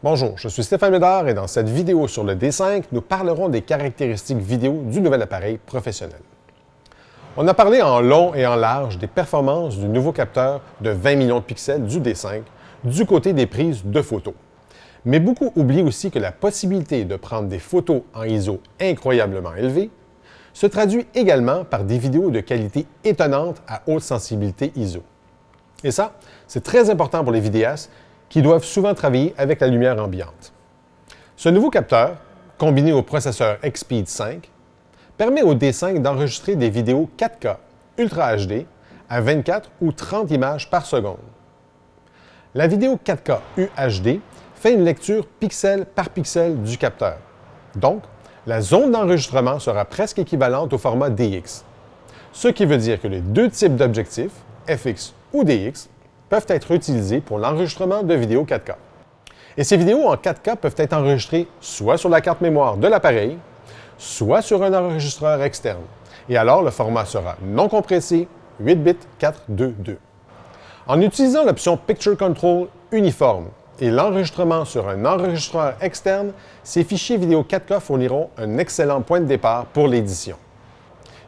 Bonjour, je suis Stéphane Médard et dans cette vidéo sur le D5, nous parlerons des caractéristiques vidéo du nouvel appareil professionnel. On a parlé en long et en large des performances du nouveau capteur de 20 millions de pixels du D5 du côté des prises de photos. Mais beaucoup oublient aussi que la possibilité de prendre des photos en ISO incroyablement élevée se traduit également par des vidéos de qualité étonnante à haute sensibilité ISO. Et ça, c'est très important pour les vidéastes qui doivent souvent travailler avec la lumière ambiante. Ce nouveau capteur, combiné au processeur XSpeed 5, permet au D5 d'enregistrer des vidéos 4K Ultra HD à 24 ou 30 images par seconde. La vidéo 4K UHD fait une lecture pixel par pixel du capteur. Donc, la zone d'enregistrement sera presque équivalente au format DX. Ce qui veut dire que les deux types d'objectifs, FX ou DX, peuvent être utilisés pour l'enregistrement de vidéos 4K. Et ces vidéos en 4K peuvent être enregistrées soit sur la carte mémoire de l'appareil, soit sur un enregistreur externe. Et alors, le format sera non compressé, 8 bits 422. En utilisant l'option Picture Control uniforme et l'enregistrement sur un enregistreur externe, ces fichiers vidéo 4K fourniront un excellent point de départ pour l'édition.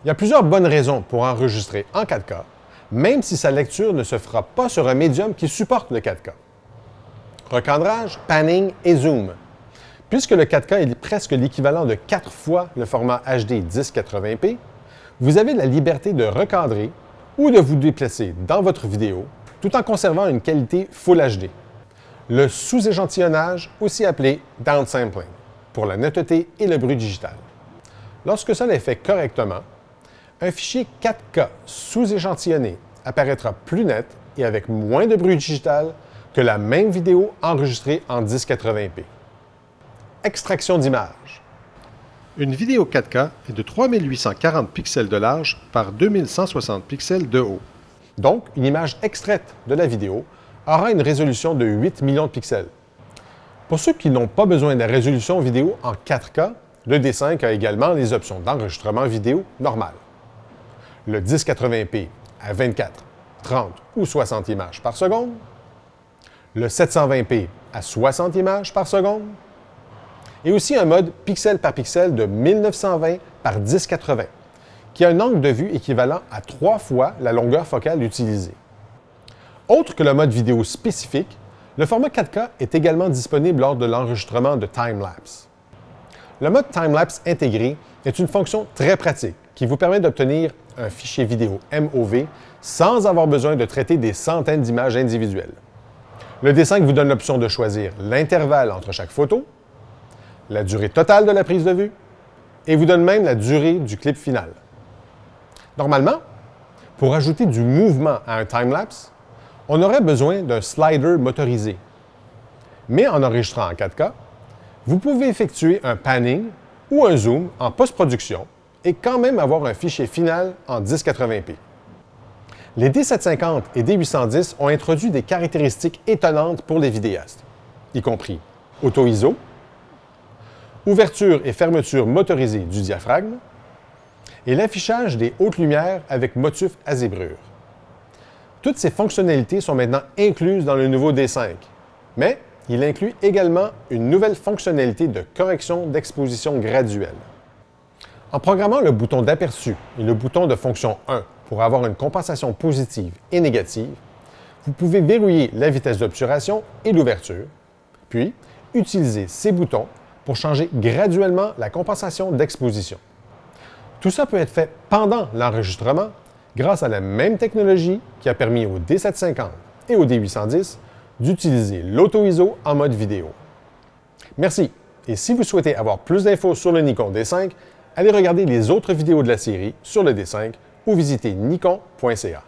Il y a plusieurs bonnes raisons pour enregistrer en 4K, même si sa lecture ne se fera pas sur un médium qui supporte le 4K. Recadrage, panning et zoom. Puisque le 4K est presque l'équivalent de 4 fois le format HD 1080p, vous avez la liberté de recadrer ou de vous déplacer dans votre vidéo tout en conservant une qualité Full HD. Le sous-échantillonnage, aussi appelé downsampling, pour la netteté et le bruit digital. Lorsque cela est fait correctement, un fichier 4K sous-échantillonné apparaîtra plus net et avec moins de bruit digital que la même vidéo enregistrée en 1080p. Extraction d'image. Une vidéo 4K est de 3840 pixels de large par 2160 pixels de haut. Donc, une image extraite de la vidéo aura une résolution de 8 millions de pixels. Pour ceux qui n'ont pas besoin de la résolution vidéo en 4K, le D5 a également les options d'enregistrement vidéo normales. Le 1080p à 24, 30 ou 60 images par seconde, le 720p à 60 images par seconde, et aussi un mode pixel par pixel de 1920 par 1080, qui a un angle de vue équivalent à 3 fois la longueur focale utilisée. Autre que le mode vidéo spécifique, le format 4K est également disponible lors de l'enregistrement de time-lapse. Le mode time-lapse intégré est une fonction très pratique qui vous permet d'obtenir un fichier vidéo MOV sans avoir besoin de traiter des centaines d'images individuelles. Le D5 vous donne l'option de choisir l'intervalle entre chaque photo, la durée totale de la prise de vue et vous donne même la durée du clip final. Normalement, pour ajouter du mouvement à un time-lapse, on aurait besoin d'un slider motorisé. Mais en enregistrant en 4K, vous pouvez effectuer un panning ou un zoom en post-production et quand même avoir un fichier final en 1080p. Les D750 et D810 ont introduit des caractéristiques étonnantes pour les vidéastes, y compris auto-ISO, ouverture et fermeture motorisée du diaphragme et l'affichage des hautes lumières avec motif à zébrure. Toutes ces fonctionnalités sont maintenant incluses dans le nouveau D5, mais il inclut également une nouvelle fonctionnalité de correction d'exposition graduelle. En programmant le bouton d'aperçu et le bouton de fonction 1 pour avoir une compensation positive et négative, vous pouvez verrouiller la vitesse d'obturation et l'ouverture, puis utiliser ces boutons pour changer graduellement la compensation d'exposition. Tout ça peut être fait pendant l'enregistrement grâce à la même technologie qui a permis au D750 et au D810 d'utiliser l'auto-ISO en mode vidéo. Merci, et si vous souhaitez avoir plus d'infos sur le Nikon D5, allez regarder les autres vidéos de la série sur le D5 ou visiter nikon.ca.